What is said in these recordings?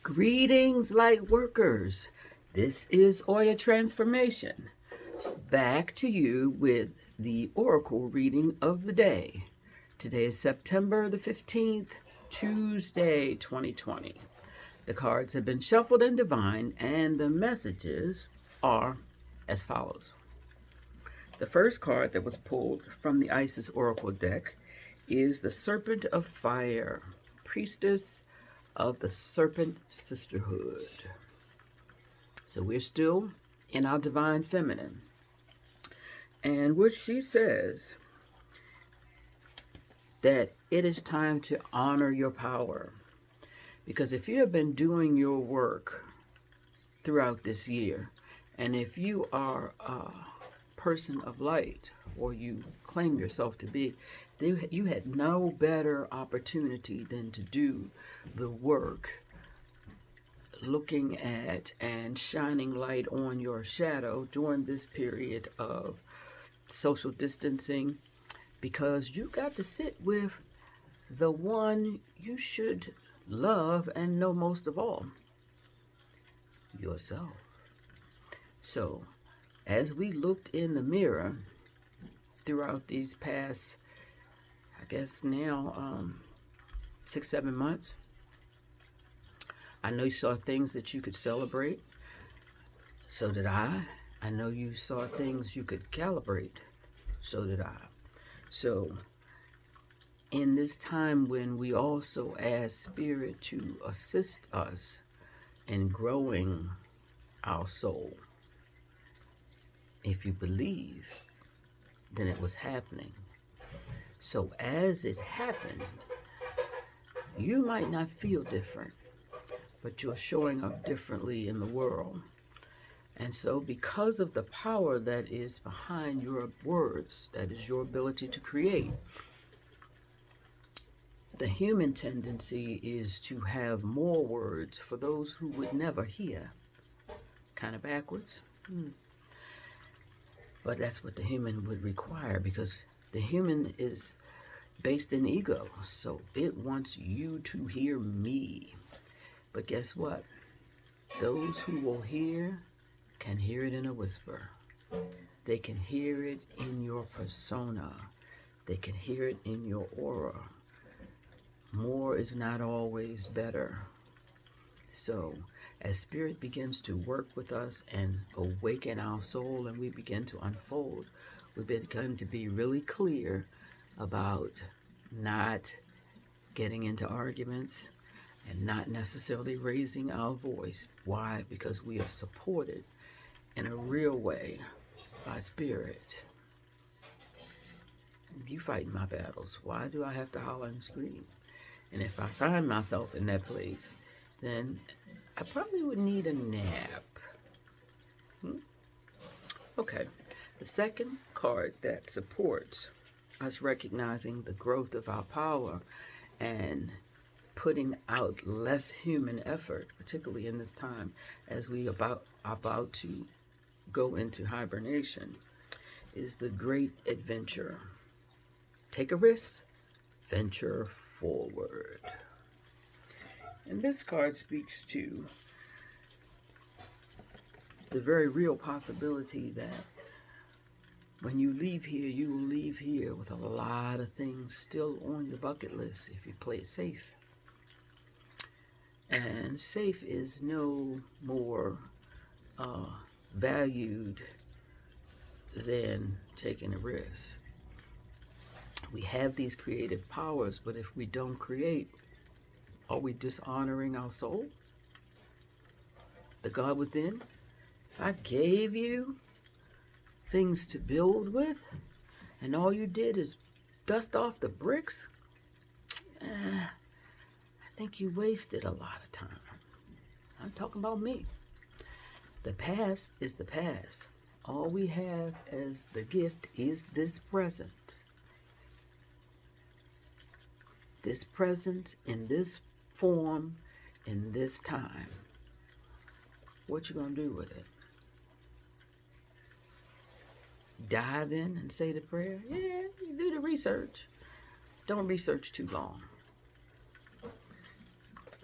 Greetings, light workers. This is Oya Transformation. Back to you with the Oracle reading of the day. Today is September the 15th, Tuesday, 2020. The cards have been shuffled and divined, and the messages are as follows. The first card that was pulled from the Isis Oracle deck is the Serpent of Fire, Priestess of the Serpent Sisterhood. So we're still in our divine feminine. And what she says, that it is time to honor your power. Because if you have been doing your work throughout this year, and if you are a person of light, or you claim yourself to be, you had no better opportunity than to do the work, looking at and shining light on your shadow during this period of social distancing, because you got to sit with the one you should love and know most of all, yourself. So as we looked in the mirror throughout these past, I guess now 6-7 months, I know you saw things that you could celebrate. So did I. I know you saw things you could calibrate. So did I. So in this time when we also ask Spirit to assist us in growing our soul, if you believe, then it was happening. So as it happened, you might not feel different, but you're showing up differently in the world. And so because of the power that is behind your words, that is your ability to create, the human tendency is to have more words for those who would never hear. Kind of backwards. But that's what the human would require, because the human is based in ego. So it wants you to hear me. But guess what? Those who will hear can hear it in a whisper. They can hear it in your persona. They can hear it in your aura. More is not always better. So as Spirit begins to work with us and awaken our soul, and we begin to unfold, we've begun to be really clear about not getting into arguments and not necessarily raising our voice. Why? Because we are supported in a real way by Spirit. You fighting my battles. Why do I have to holler and scream? And if I find myself in that place, then I probably would need a nap. Okay, the second card that supports us recognizing the growth of our power and putting out less human effort, particularly in this time as we about to go into hibernation, is the Great Adventure. Take a risk, venture forward. And this card speaks to the very real possibility that when you leave here, you will leave here with a lot of things still on your bucket list if you play it safe. And safe is no more valued than taking a risk. We have these creative powers, but if we don't create, are we dishonoring our soul? The God within? If I gave you things to build with, and all you did is dust off the bricks, I think you wasted a lot of time. I'm talking about me. The past is the past. All we have as the gift is this present. This present in this form, in this time. What you gonna do with it? Dive in and say the prayer? Yeah, you do the research. Don't research too long.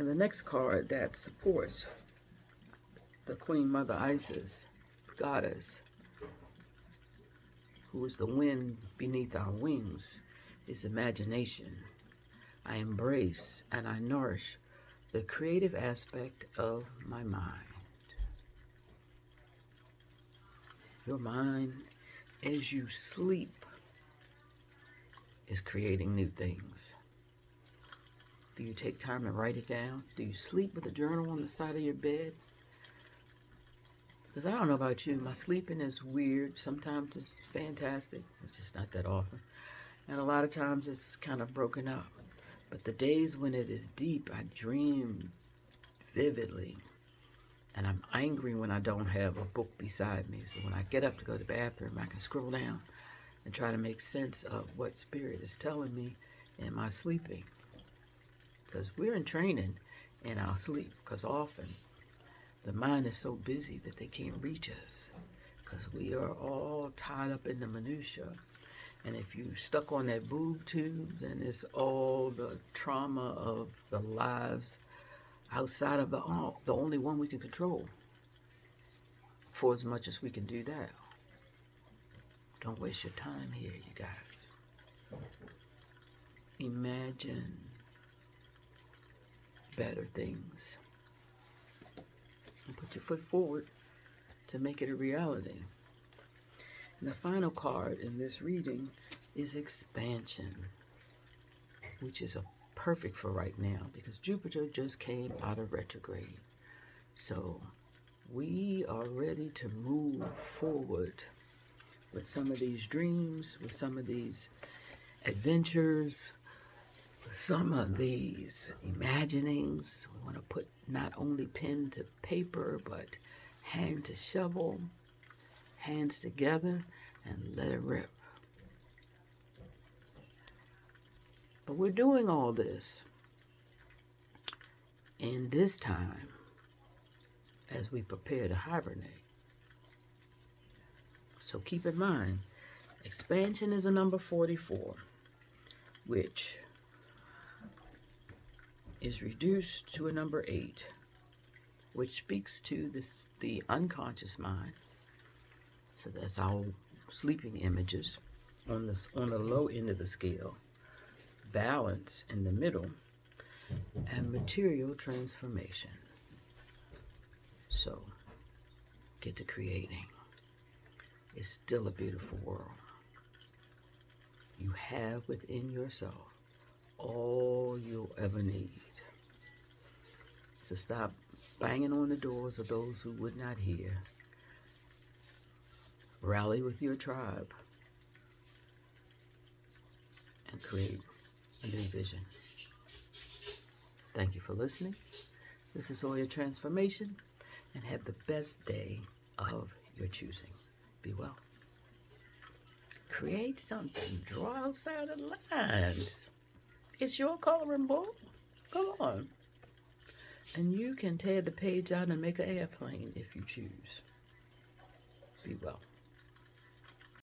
And the next card that supports the Queen Mother Isis, goddess, who is the wind beneath our wings, is imagination. I embrace and I nourish the creative aspect of my mind. Your mind, as you sleep, is creating new things. Do you take time to write it down? Do you sleep with a journal on the side of your bed? Because I don't know about you, my sleeping is weird. Sometimes it's fantastic, which is not that often. And a lot of times it's kind of broken up. But the days when it is deep, I dream vividly. And I'm angry when I don't have a book beside me. So when I get up to go to the bathroom, I can scroll down and try to make sense of what spirit is telling me in my sleeping. Because we're in training in our sleep. Because often the mind is so busy that they can't reach us. Because we are all tied up in the minutia. And if you stuck on that boob tube, then it's all the trauma of the lives outside of the only one we can control. For as much as we can do that. Don't waste your time here, you guys. Imagine better things. And put your foot forward to make it a reality. And the final card in this reading is expansion, which is perfect for right now because Jupiter just came out of retrograde. So we are ready to move forward with some of these dreams, with some of these adventures, with some of these imaginings. We want to put not only pen to paper, but hand to shovel, hands together, and let it rip. But we're doing all this in this time as we prepare to hibernate. So keep in mind, expansion is a number 44, which is reduced to a number 8, which speaks to the unconscious mind. So that's our sleeping images on the low end of the scale, balance in the middle, and material transformation. So get to creating. It's still a beautiful world. You have within yourself all you'll ever need. So stop banging on the doors of those who would not hear. Rally with your tribe and create a new vision. Thank you for listening. This is Oya Transformation, and have the best day of your choosing. Be well. Create something. Draw outside the lines. It's your coloring book. Come on. And you can tear the page out and make an airplane if you choose. Be well.